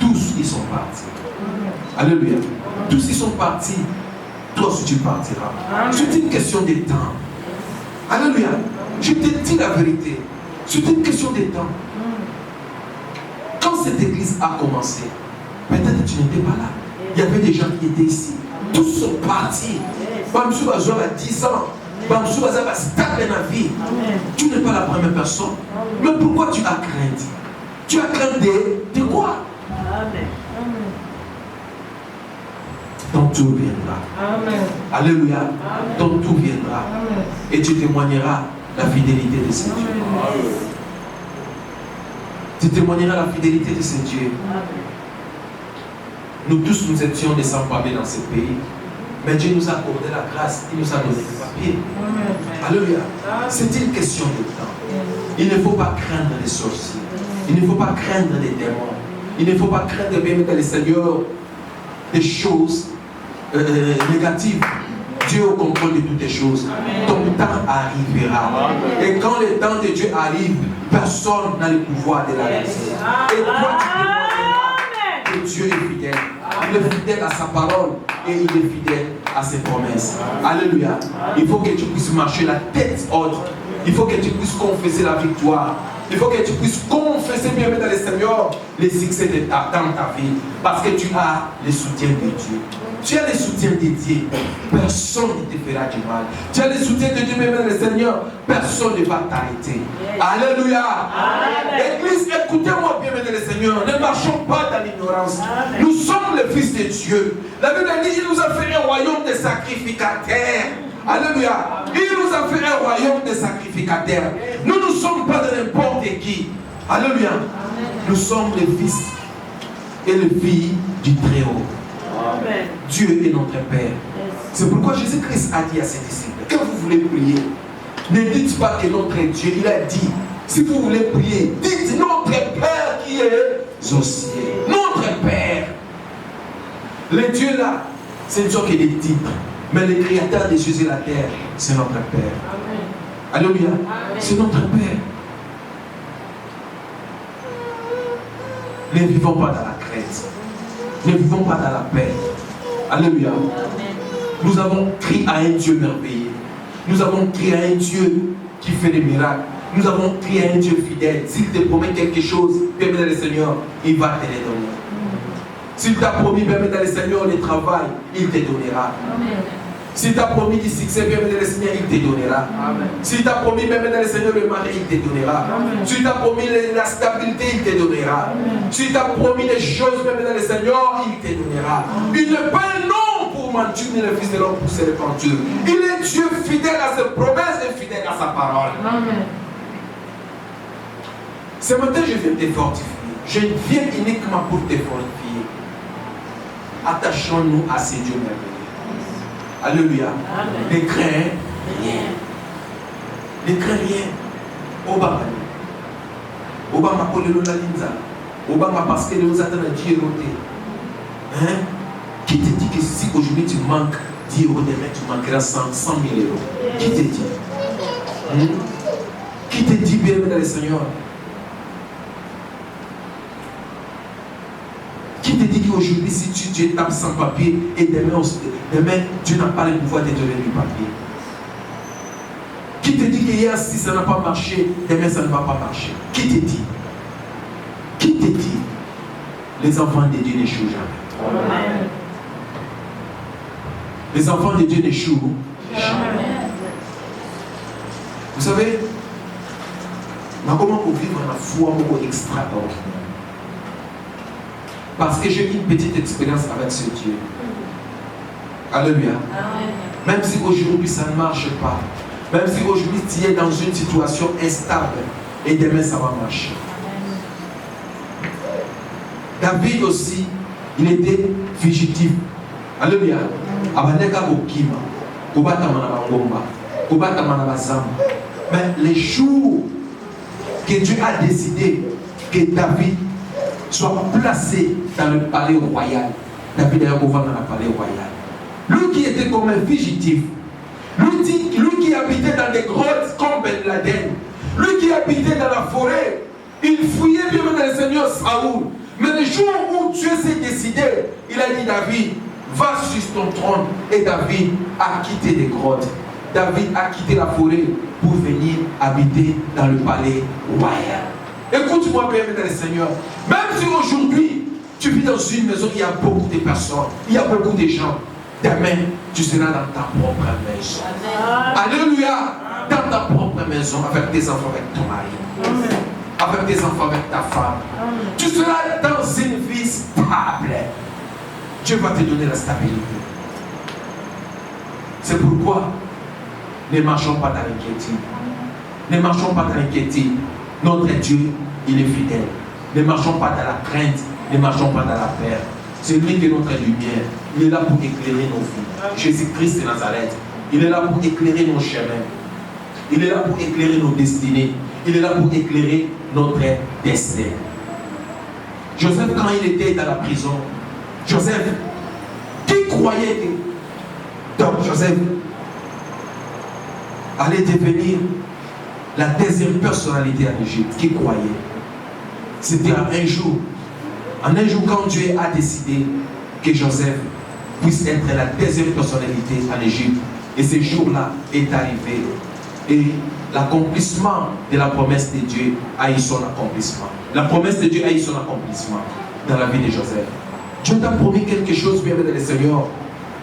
Tous ils sont partis. Amen. Alléluia. Tous ils sont partis. Toi aussi tu partiras. C'est une question de temps. Alléluia. Je te dis la vérité. C'est une question de temps. Quand cette église a commencé, peut-être tu n'étais pas là. Il y avait des gens qui étaient ici. Tous sont partis. Bamsou Bazou a 10 ans. Bamsou Bazou a stable dans la vie. Tu n'es pas la première personne. Mais pourquoi tu as craint? Tu as craint de quoi? Amen. Ton tour viendra. Amen. Alléluia. Amen. Ton tour viendra. Amen. Et tu témoigneras la fidélité de ce Dieu. Amen. Tu témoigneras la fidélité de ce Dieu. Amen. Nous tous, nous étions des sans-papiers dans ce pays. Mais Dieu nous a accordé la grâce. Il nous a donné des papiers. Amen. Alléluia. C'est une question de temps. Il ne faut pas craindre les sorciers. Il ne faut pas craindre les démons. Il ne faut pas craindre même dans le Seigneur des choses négatives. Dieu est au contrôle de toutes les choses. Amen. Ton temps arrivera. Amen. Et quand le temps de Dieu arrive, personne n'a le pouvoir de l'arrêter. Et toi, tu témoigneras que Dieu est fidèle. Il est fidèle à sa parole et il est fidèle à ses promesses. Alléluia. Il faut que tu puisses marcher la tête haute. Il faut que tu puisses confesser la victoire. Il faut que tu puisses confesser bien dans le Seigneur les succès dans ta vie. Parce que tu as le soutien de Dieu. Tu as le soutien de Dieu. Personne ne te fera du mal. Tu as le soutien de Dieu, même dans le Seigneur. Personne ne va t'arrêter. Alléluia. Église, écoutez-moi bien dans le Seigneur. Ne marchons pas dans l'ignorance. Nous sommes les fils de Dieu. La Bible dit qu'il nous a fait un royaume de sacrificateurs. Alléluia. Il nous a fait un royaume de sacrificateurs. Nous ne sommes pas de n'importe qui. Alléluia. Nous sommes les fils et les filles du Très-Haut. Amen. Dieu est notre Père. C'est pourquoi Jésus-Christ a dit à ses disciples, quand vous voulez prier, ne dites pas que notre Dieu, il a dit, si vous voulez prier, dites notre Père qui est aux cieux. Notre Père. Le Dieu là, c'est une sorte de titre. Mais le créateur des cieux et la terre, c'est notre Père. Amen. Alléluia. C'est notre Père. Ne vivons pas dans la crainte. Ne vivons pas dans la paix. Alléluia. Amen. Nous avons crié à un Dieu merveilleux. Nous avons crié à un Dieu qui fait des miracles. Nous avons crié à un Dieu fidèle. S'il te promet quelque chose, bien dans le Seigneur, il va te le donner. S'il t'a promis, bien dans le Seigneur, le travail, il te donnera. Amen. S'il t'a promis du succès, bien dans le Seigneur, il te donnera. S'il t'a promis, même dans le Seigneur, le mari, il te donnera. S'il t'a promis la stabilité, il te donnera. S'il t'a promis les choses, même dans le Seigneur, il te donnera. Il n'est pas un homme pour mentir, ni le fils de l'homme pour se repentir. Il est Dieu fidèle à ses promesses et fidèle à sa parole. Amen. Ce matin, je viens te fortifier. Je viens uniquement pour te fortifier. Attachons-nous à ces dieux merveilleux. Alléluia. Ne crains rien. Ne crains rien. Obama. Obama Polelo Lalinza. Obama parce que nous attendons Dieu roté. Hein? Qui te dit que si aujourd'hui tu manques 10 euros demain, tu manqueras 100 000 euros? Qui te dit? Qui te dit bien dans le Seigneur? Qui te dit qu'aujourd'hui, si tu es sans papier et demain Dieu n'a pas le pouvoir de te donner du papier? Qui te dit qu'hier, si ça n'a pas marché, demain ça ne va pas marcher? Qui te dit? Qui te dit? Les enfants de Dieu n'échouent jamais. Amen. Les enfants de Dieu n'échouent jamais. Vous savez, comment pour vivre la foi extraordinaire? Parce que j'ai une petite expérience avec ce Dieu. Alléluia. Même si aujourd'hui ça ne marche pas, même si aujourd'hui tu es dans une situation instable, et demain ça va marcher. David aussi, il était fugitif. Alléluia. Mais les jours que Dieu a décidé que David soit placé dans le palais royal, David d'ailleurs dans le palais royal. Lui qui était comme un fugitif, lui qui habitait dans des grottes comme Ben Laden, lui qui habitait dans la forêt, il fouillait bien dans le Seigneur Saoul. Mais le jour où Dieu s'est décidé, il a dit David, va sur ton trône. Et David a quitté les grottes. David a quitté la forêt pour venir habiter dans le palais royal. Écoute-moi bien, dans le Seigneur. Même si aujourd'hui, tu vis dans une maison, il y a beaucoup de personnes, il y a beaucoup de gens. Demain, tu seras dans ta propre maison. Alléluia. Dans ta propre maison, avec tes enfants, avec ton mari. Avec tes enfants, avec ta femme. Tu seras dans une vie stable. Dieu va te donner la stabilité. C'est pourquoi ne marchons pas dans l'inquiétude. Ne marchons pas dans l'inquiétude. Notre Dieu, il est fidèle. Ne marchons pas dans la crainte. Ne marchons pas dans la peur. C'est lui qui est notre lumière. Il est là pour éclairer nos vies. Jésus-Christ de Nazareth. Il est là pour éclairer nos chemins. Il est là pour éclairer nos destinées. Il est là pour éclairer notre destin. Joseph, quand il était dans la prison, Joseph, qui croyait que donc Joseph allait devenir la deuxième personnalité en Égypte? Qui croyait? C'était un jour. En un jour, quand Dieu a décidé que Joseph puisse être la deuxième personnalité en Égypte, et ce jour-là est arrivé. Et l'accomplissement de la promesse de Dieu a eu son accomplissement. La promesse de Dieu a eu son accomplissement dans la vie de Joseph. Dieu t'a promis quelque chose, bien dans le Seigneur.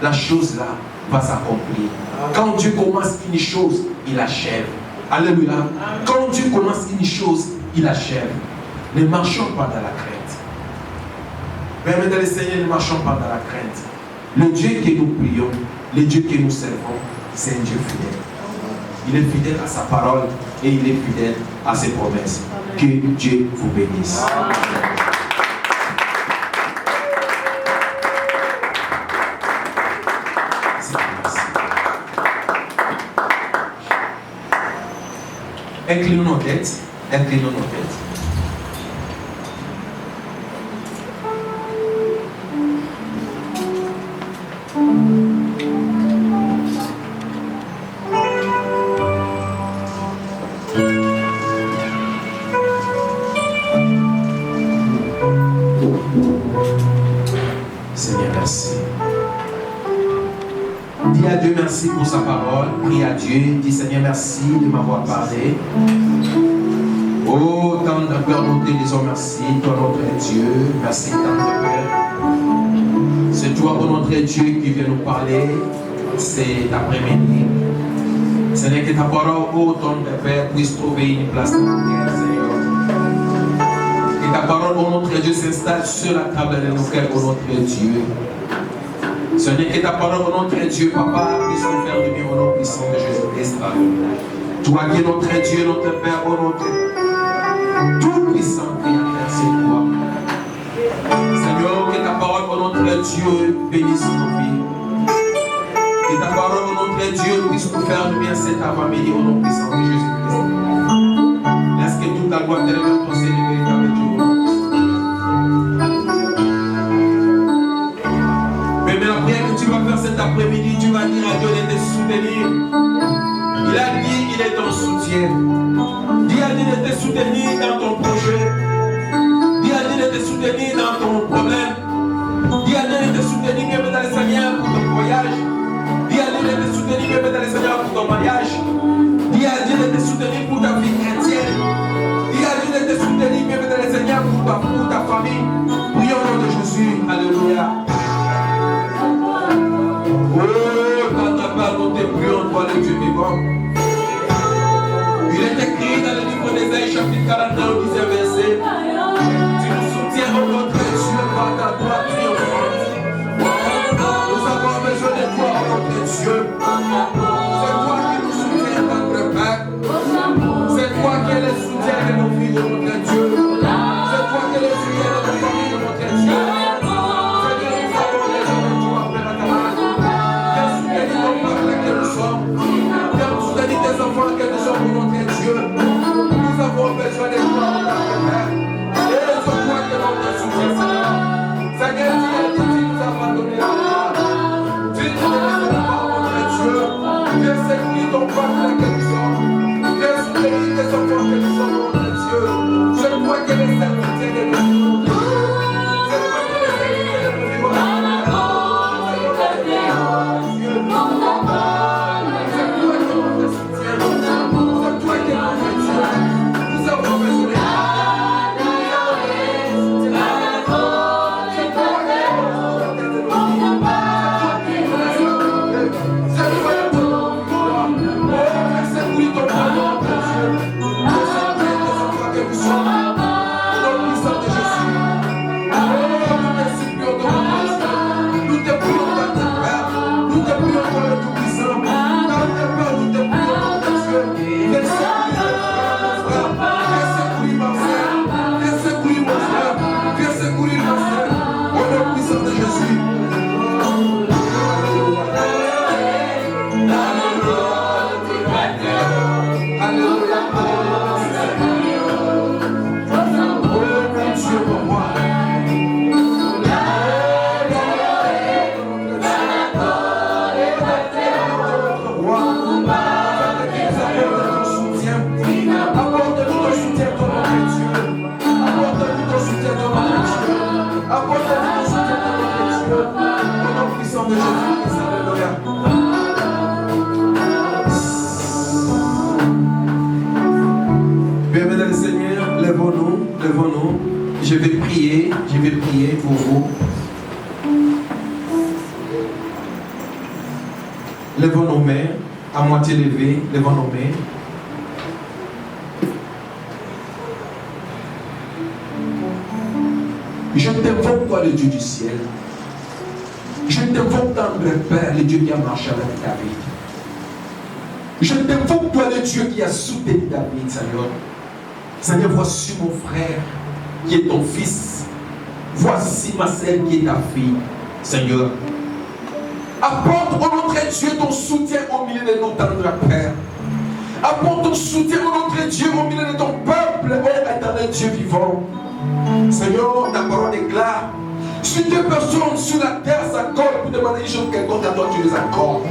La chose-là va s'accomplir. Quand Dieu commence une chose, il achève. Alléluia. Quand Dieu commence une chose, il achève. Ne marchons pas dans la crainte. Bien dans le Seigneur, ne marchons pas dans la crainte. Le Dieu que nous prions, le Dieu que nous servons, c'est un Dieu fidèle. Il est fidèle à sa parole et il est fidèle à ses promesses. Que Dieu vous bénisse. Inclinons nos têtes. Inclinons nos têtes. Seigneur, merci. Dis à Dieu merci pour sa parole. Prie à Dieu. Dis Seigneur, merci de m'avoir parlé. Oh, tant de Père, nous te disons merci. Toi, notre Dieu. Merci, tant de Père. C'est toi, notre Dieu, qui vient nous parler cet après-midi. Seigneur, que ta parole, oh, tant de Père, puisse trouver une place dans notre cœur, Seigneur. Que ta parole, oh, notre Dieu, s'installe sur la table de nos cœurs, oh, notre Dieu. Seigneur, que ta parole, oh, notre Dieu, Papa, puisse nous faire du bien au nom puissant de Jésus-Christ. Toi qui es notre Dieu, notre Père, oh, notre tout puissant, merci toi. Seigneur, que ta parole, oh, notre Dieu, bénisse nos vies. Que ta ta famille au nom puissant de Jésus-Christ. Laisse que toute la gloire t'élève ton Seigneur véritable Dieu au nom puissant. Mais la prière que tu vas faire cet après-midi, tu vas dire à Dieu de te soutenir. Il a dit qu'il est ton soutien. Dis à Dieu de te soutenir dans ton projet. Dis à Dieu de te soutenir dans ton problème. Dis à Dieu de te soutenir même dans le Seigneur pour ton voyage. Dis à Dieu de te soutenir même dans le Seigneur pour ton mariage. Dis à Dieu de te soutenir pour ta vie chrétienne. Dis à Dieu de te soutenir même dans le Seigneur pour ta famille. Prions au nom de Jésus. Alléluia. Oh, quand ta part, nous te prions, toi le Dieu vivant. Il est écrit dans le livre d'Ésaïe, chapitre 41, au 10e verset. Tu nous soutiens, oh notre Dieu, par ta droite triomphante. Nous avons besoin de toi, oh notre Dieu. C'est toi qui nous soutiens, notre Père. C'est toi qui es le soutien de nos vies, oh notre Dieu. C'est toi qui es le soutien de nos familles, oh notre Dieu. Nous avons besoin de toi, notre Père. Et c'est toi que l'on te soutient, Seigneur. Seigneur, tu as dit, tu nous as abandonné la gloire. Tu nous as laissé la mort, notre Dieu. Viens secourir ton peuple que nous sommes. Viens soutenir tes enfants que nous sommes, notre Dieu. C'est toi qui es le serviteur de nos vies. C'est toi qui es le serviteur de nos vies. Bienvenue Seigneur, lèvons-nous. Je vais prier pour vous. Lèvons nos mains, à moitié levées, lèvons nos mains. Je t'invoque, toi, le Dieu du ciel. Je t'invoque, tendre Père, le Dieu qui a marché avec David. Je t'invoque, toi, le Dieu qui a soutenu David, Seigneur. Seigneur, voici mon frère qui est ton fils. Voici ma sœur qui est ta fille, Seigneur. Apporte, oh notre Dieu, ton soutien au milieu de nos tendres Père. Apporte ton soutien, oh notre Dieu, au milieu de ton peuple, oh éternel Dieu vivant. Seigneur, ta parole déclare, si deux personnes sur la terre s'accordent pour demander une chose quelconque à toi, tu les accordes.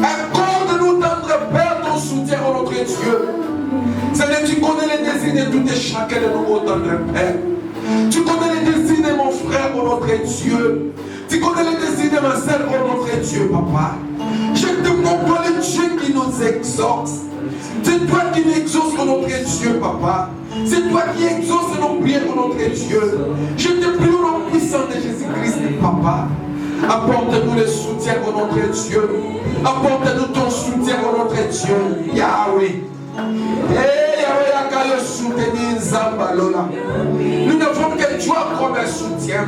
Accorde-nous, tendre Père, ton soutien, oh notre Dieu. Seigneur, tu connais les désirs de tout et chacun de nous, oh tendre Père. Tu connais les désirs de mon frère, oh notre Dieu. Tu connais les désirs de ma sœur, oh notre Dieu, Papa. Je te demande, toi, le Dieu qui nous exauce. C'est toi qui nous exauce, oh notre Dieu, Papa. C'est toi qui exauce nos prières, oh notre Dieu. Je te prie au nom puissant de Jésus-Christ, Papa. Apporte-nous le soutien, oh notre Dieu. Apporte-nous ton soutien, oh notre Dieu. Yahweh. Nous n'avons que toi comme un soutien.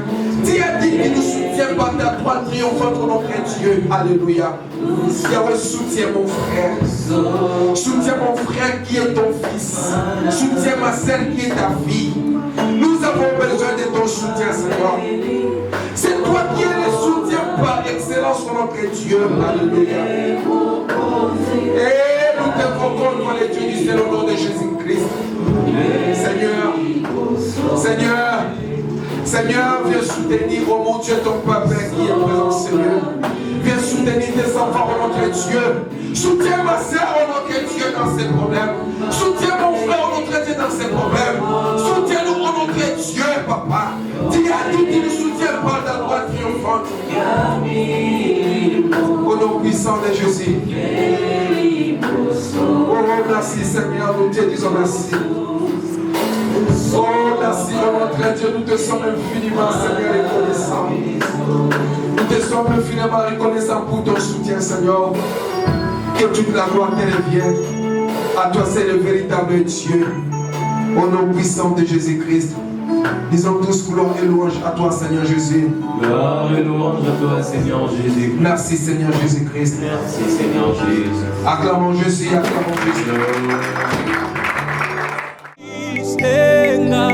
Tu as dit qu'il nous soutient par ta droite triomphante, notre Dieu. Alléluia. Yahweh, soutiens mon frère. Soutiens mon frère qui est ton fils. Soutiens ma sœur qui est ta fille. Nous avons besoin de ton soutien, Seigneur. C'est toi qui es le soutien par excellence, notre Dieu. Alléluia. Et nous t'invoquons, toi les dieux du ciel, au nom de Jésus-Christ. Seigneur, viens soutenir, oh mon Dieu, ton peuple qui est présent, Seigneur. Viens soutenir tes enfants, oh notre Dieu. Soutiens ma soeur, oh notre Dieu, dans ses problèmes. Soutiens mon frère, oh notre Dieu, dans ses problèmes. Soutiens-nous, oh notre Dieu, papa. Tu as dit, tu nous soutiens par ta droite triomphante. Au nom puissant de Jésus. Oh, merci Seigneur, nous te disons merci. Oh, merci, oh notre Dieu, nous te sommes infiniment, Seigneur, reconnaissants. Nous te sommes infiniment reconnaissants pour ton soutien, Seigneur. Que toute la gloire te revienne. À toi, c'est le véritable Dieu. Au nom puissant de Jésus-Christ. Disons tous gloire et louange à toi, Seigneur Jésus. Gloire et louange à toi, Seigneur Jésus. Merci, Seigneur Jésus-Christ. Merci, Seigneur Jésus. Acclamons Jésus, acclamons Jésus. Senga